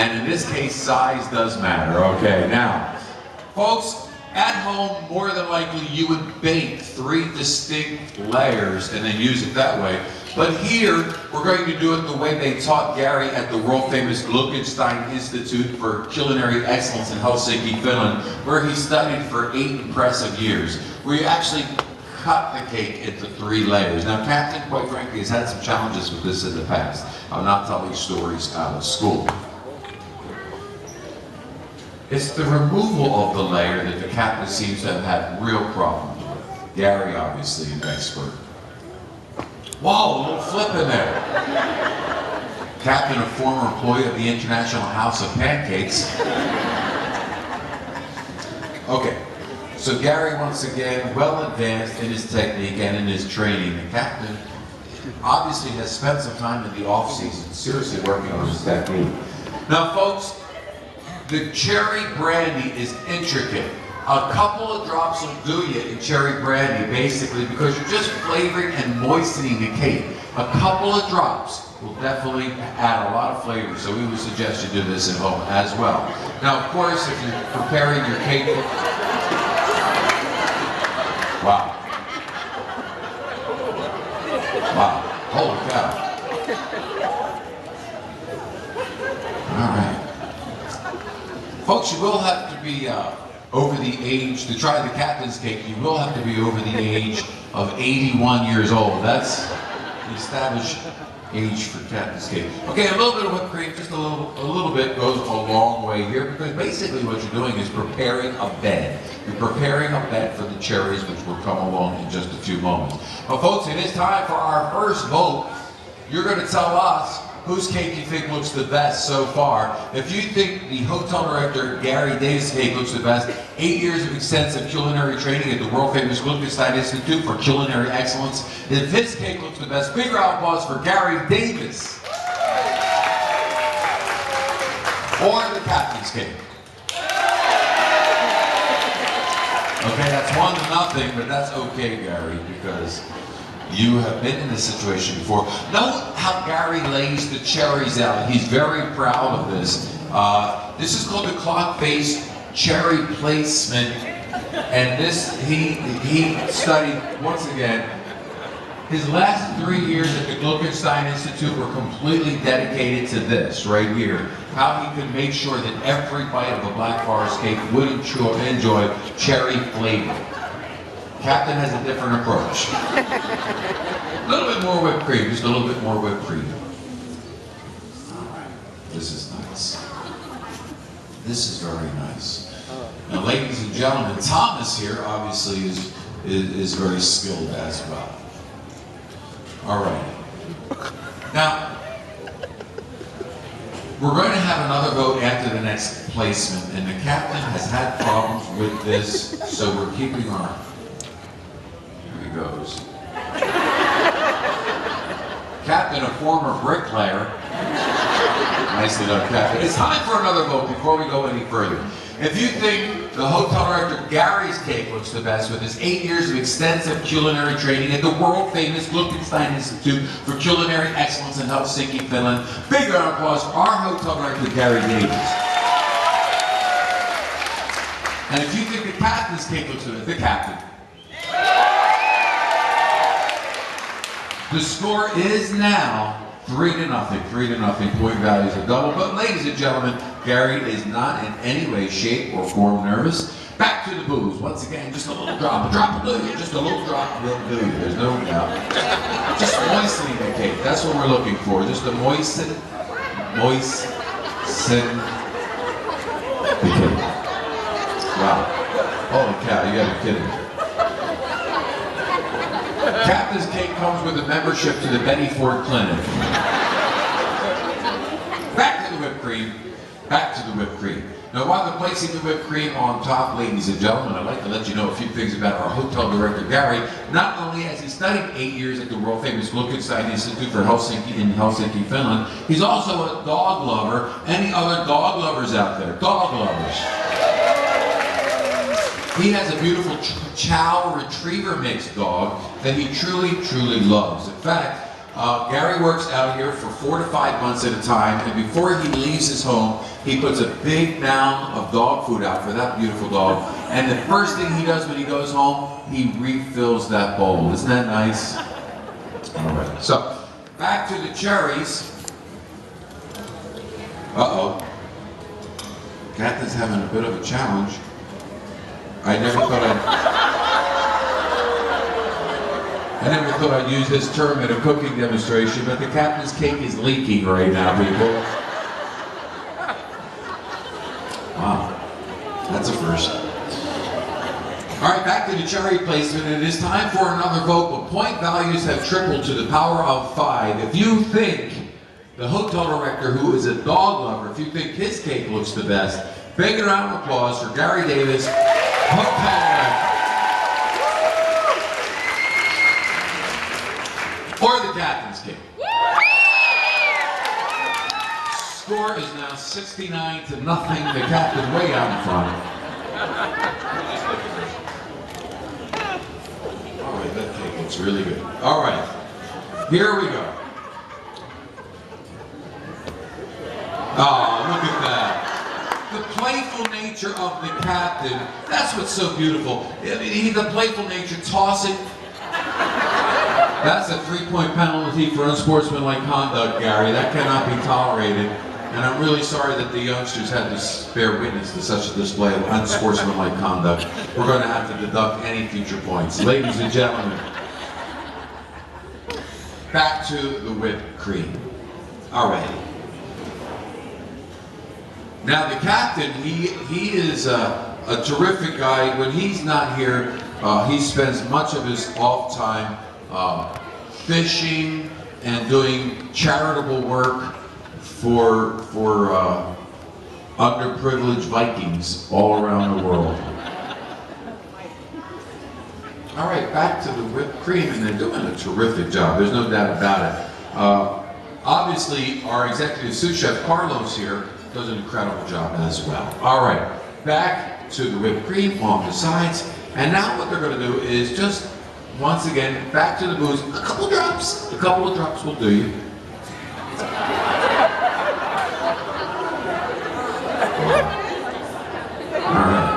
And in this case, size does matter. Okay, now, folks, at home, more than likely, you would bake 3 distinct layers and then use it that way. But here, we're going to do it the way they taught Gary at the world-famous Gluckenstein Institute for Culinary Excellence in Helsinki, Finland, where he studied for 8 impressive years, where you actually cut the cake into 3 layers. Now, Captain, quite frankly, has had some challenges with this in the past. I'm not telling stories out of school. It's the removal of the layer that the captain seems to have had real problems with. Gary, obviously, an expert. Wow, a little flip in there. Captain, a former employee of the International House of Pancakes. Okay, so Gary, once again, well advanced in his technique and in his training. The captain obviously has spent some time in the off-season seriously working on his technique. Now, folks, the cherry brandy is intricate. A couple of drops will do you in cherry brandy, basically, because you're just flavoring and moistening the cake. A couple of drops will definitely add a lot of flavor, so we would suggest you do this at home as well. Now, of course, if you're preparing your cake... Wow. Wow. Holy cow. All right. Folks, you will have to be over the age, to try the captain's cake, you will have to be over the age of 81 years old. That's the established age for captain's cake. Okay, a little bit of whipped cream, just a little bit goes a long way here, because basically what you're doing is preparing a bed. You're preparing a bed for the cherries, which will come along in just a few moments. Well, folks, it is time for our first vote. You're going to tell us whose cake you think looks the best so far. If you think the hotel director Gary Davis' cake looks the best, 8 years of extensive culinary training at the world-famous Gluckenstein Institute for Culinary Excellence. If his cake looks the best, big round of applause for Gary Davis. Or the captain's cake. Okay, that's 1-0, but that's okay, Gary, because you have been in this situation before. Note how Gary lays the cherries out. He's very proud of this. This is called the clock face cherry placement. And this, he studied, once again, his last 3 years at the Gluckenstein Institute were completely dedicated to this right here. How he could make sure that every bite of a Black Forest cake would enjoy cherry flavor. Captain has a different approach. A little bit more whipped cream, just a little bit more whipped cream. All right, this is nice. This is very nice. Now, ladies and gentlemen, Thomas here obviously is very skilled as well. All right. Now, we're going to have another vote after the next placement, and the captain has had problems with this, so we're keeping our... Here he goes. Captain, a former bricklayer. Nicely done, Captain. It's time for another vote before we go any further. If you think the hotel director Gary's cake looks the best with his 8 years of extensive culinary training at the world-famous Gluckenstein Institute for Culinary Excellence in Helsinki, Finland, big round of applause for our hotel director Gary Davis. And if you think the captain's cake looks the best, the captain. The score is now 3-0, 3-0, point values are double. But ladies and gentlemen, Gary is not in any way, shape, or form nervous. Back to the booze. Once again, just a little drop of blue. Just a little drop will do. There's no doubt. Just moistening the cake. That's what we're looking for. Just to moisten the cake. Wow. Holy cow, you gotta be kidding me. Captain's cake comes with a membership to the Betty Ford Clinic. Back to the whipped cream. Back to the whipped cream. Now, while they're placing the whipped cream on top, ladies and gentlemen, I'd like to let you know a few things about our hotel director, Gary. Not only has he studied 8 years at the world-famous Gluckenstein Institute for Helsinki in Helsinki, Finland, he's also a dog lover. Any other dog lovers out there? Dog lovers. He has a beautiful Chow Retriever mix dog that he truly, truly loves. In fact, Gary works out here for 4 to 5 months at a time, and before he leaves his home, he puts a big mound of dog food out for that beautiful dog. And the first thing he does when he goes home, he refills that bowl. Isn't that nice? All right. So, back to the cherries. Uh-oh. Captain's having a bit of a challenge. I never thought I'd use this term in a cooking demonstration, but the captain's cake is leaking right now, people. Wow, that's a first. All right, back to the cherry placement. It is time for another vote, but point values have tripled to the power of 5. If you think the hotel director, who is a dog lover, if you think his cake looks the best, big round of applause for Gary Davis, hotel director. Or the captain's cake. Score is now 69 to nothing. The captain way out in front. All right, that cake looks really good. All right, here we go. Oh, look at that. The playful nature of the captain, that's what's so beautiful. I mean, the playful nature, tossing. That's a 3-point penalty for unsportsmanlike conduct, Gary. That cannot be tolerated. And I'm really sorry that the youngsters had to bear witness to such a display of unsportsmanlike conduct. We're going to have to deduct any future points. Ladies and gentlemen, back to the whipped cream. All right. Now the captain, he is a terrific guy. When he's not here, he spends much of his off time fishing and doing charitable work for underprivileged Vikings all around the world. All right, back to the whipped cream, and they're doing a terrific job. There's no doubt about it. Obviously, our executive sous chef Carlos here does an incredible job as well. All right, back to the whipped cream on the sides, and now what they're going to do is just once again, back to the booze. A couple drops. A couple of drops will do you. All right.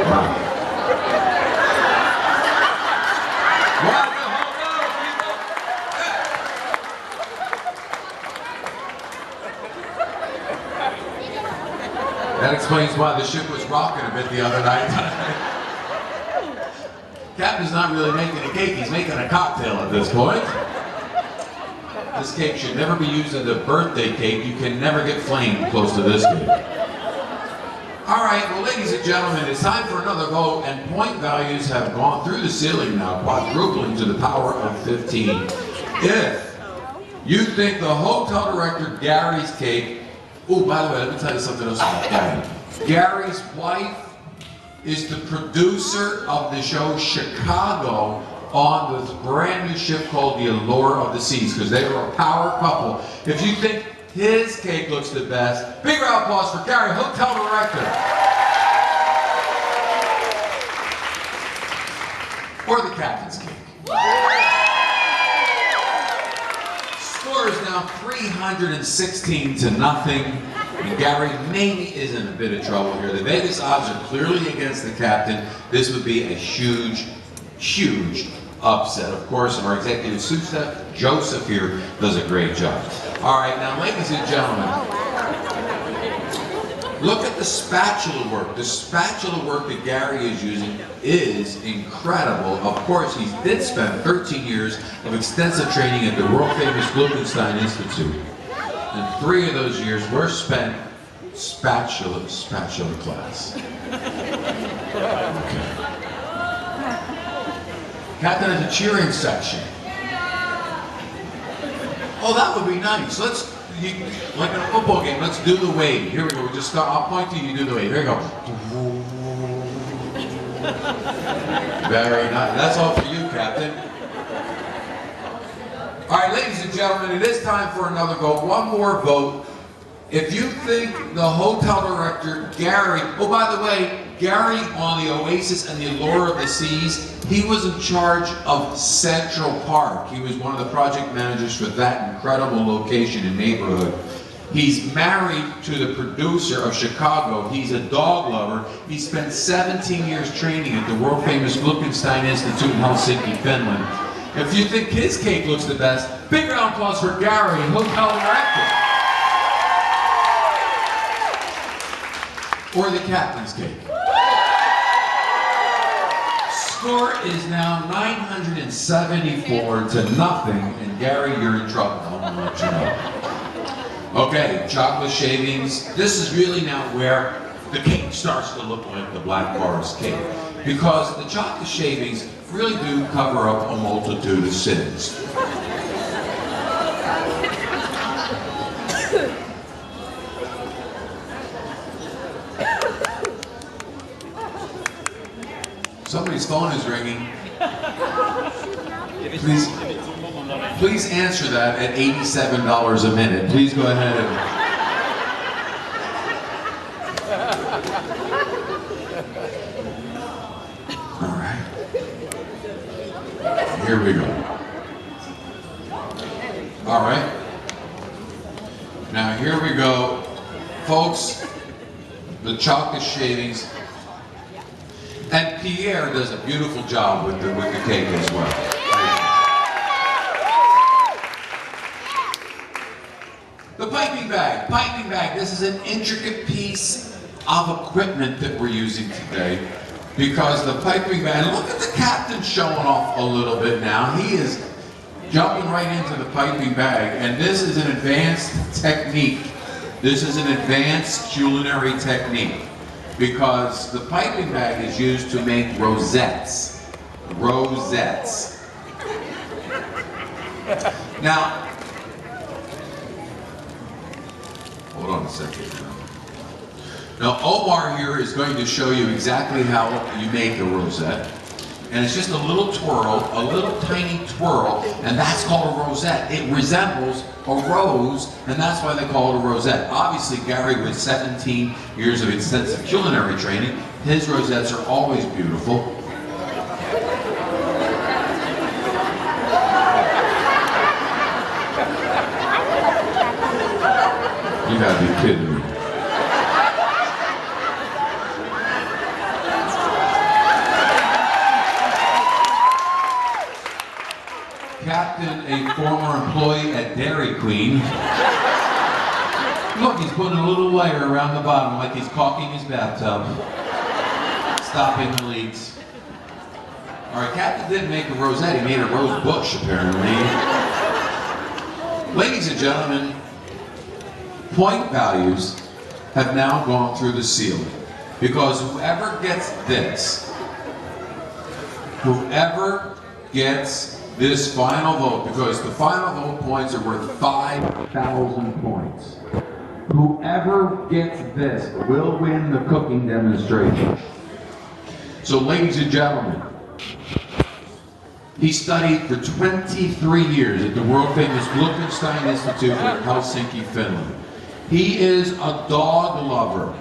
Wow. That explains why the ship was rocking a bit the other night. Captain's not really making a cake, he's making a cocktail at this point. This cake should never be used as a birthday cake. You can never get flame close to this cake. All right, well, ladies and gentlemen, it's time for another vote, and point values have gone through the ceiling now, quadrupling to the power of 15. If you think the hotel director Gary's cake, oh, by the way, let me tell you something else about Gary. Gary's wife is the producer of the show Chicago on this brand new ship called The Allure of the Seas, because they are a power couple. If you think his cake looks the best, big round of applause for Gary, hotel director. Or the captain's cake. Score is now 316 to nothing. And Gary maybe is in a bit of trouble here. The Vegas odds are clearly against the captain. This would be a huge, huge upset. Of course, our executive sous chef, Joseph here, does a great job. All right, now ladies and gentlemen, look at the spatula work. The spatula work that Gary is using is incredible. Of course, he did spend 13 years of extensive training at the world-famous Gluckenstein Institute. And 3 of those years were spent spatula class. Okay. Captain has a cheering section. Oh, that would be nice. Like in a football game, let's do the wave. Here we go. We just start. I'll point to you. You do the wave. Here we go. Very nice. That's all for you, Captain. All right, ladies and gentlemen, it is time for another vote. One more vote, If you think the hotel director, Gary, oh, by the way, Gary on the Oasis and the Allure of the Seas, he was in charge of Central Park. He was one of the project managers for that incredible location and neighborhood. He's married to the producer of Chicago. He's a dog lover. He spent 17 years training at the world-famous Liechtenstein Institute in Helsinki, Finland. If you think his cake looks the best, big round of applause for Gary, hotel director. Or the captain's cake. Score is now 974 to nothing, and Gary, you're in trouble. I want to let you know. Okay, chocolate shavings. This is really now where the cake starts to look like the Black Forest cake, because the chocolate shavings really do cover up a multitude of sins. Somebody's phone is ringing. Please answer that at $87 a minute. Please go ahead and... All right. Here we go. All right. Now here we go. Folks, the chocolate shavings. And Pierre does a beautiful job with the cake as well. The piping bag. Piping bag. This is an intricate piece of equipment that we're using today, because the piping bag, look at the captain showing off a little bit now. He is jumping right into the piping bag, and this is an advanced technique. This is an advanced culinary technique, because the piping bag is used to make rosettes. Rosettes. Now, hold on a second. Now, Omar here is going to show you exactly how you make a rosette. And it's just a little twirl, a little tiny twirl, and that's called a rosette. It resembles a rose, and that's why they call it a rosette. Obviously, Gary, with 17 years of extensive culinary training, his rosettes are always beautiful. You gotta be kidding me. Captain, a former employee at Dairy Queen. Look, he's putting a little layer around the bottom like he's caulking his bathtub. Stopping the leaks. All right, Captain didn't make a rosette, he made a rose bush, apparently. Ladies and gentlemen, point values have now gone through the ceiling, because whoever gets this final vote, because the final vote points are worth 5,000 points. Whoever gets this will win the cooking demonstration. So, ladies and gentlemen, he studied for 23 years at the world-famous Liechtenstein Institute in Helsinki, Finland. He is a dog lover.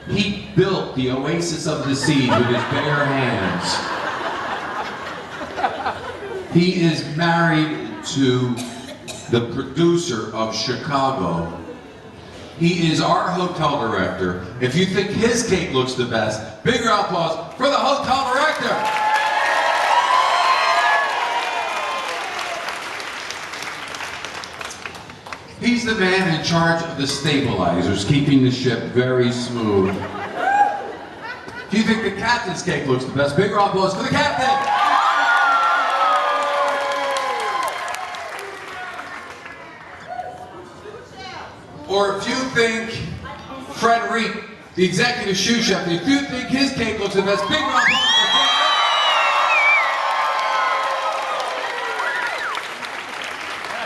He built the Oasis of the Seas with his bare hands. He is married to the producer of Chicago. He is our hotel director. If you think his cake looks the best, bigger applause for the hotel director. He's the man in charge of the stabilizers, keeping the ship very smooth. If you think the captain's cake looks the best, bigger applause for the captain. Or if you think Frederic, the executive shoe chef, if you think his cake looks the best, big round of applause for Frederic.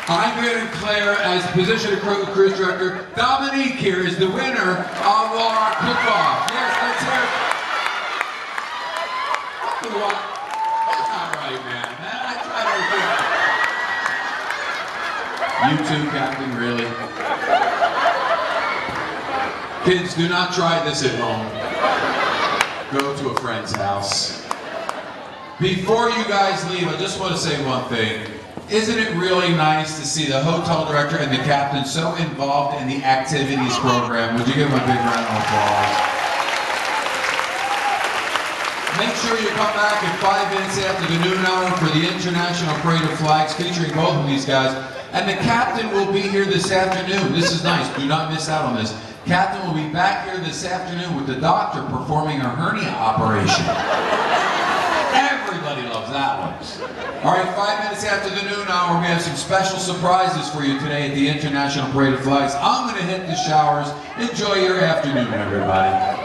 I'm going to declare, as position of cruise director, Dominique here is the winner of our cook-off. Yes, let's hear it. That's not right, man. I tried to do it. You too, Captain, really? Kids, do not try this at home. Go to a friend's house. Before you guys leave, I just want to say one thing. Isn't it really nice to see the hotel director and the captain so involved in the activities program? Would you give them a big round of applause? Make sure you come back at 5 minutes after the noon hour for the International Parade of Flags featuring both of these guys. And the captain will be here this afternoon. This is nice. Do not miss out on this. Captain will be back here this afternoon with the doctor performing a hernia operation. Everybody loves that one. All right, 5 minutes after the noon hour, we have some special surprises for you today at the International Parade of Flags. I'm going to hit the showers. Enjoy your afternoon, everybody.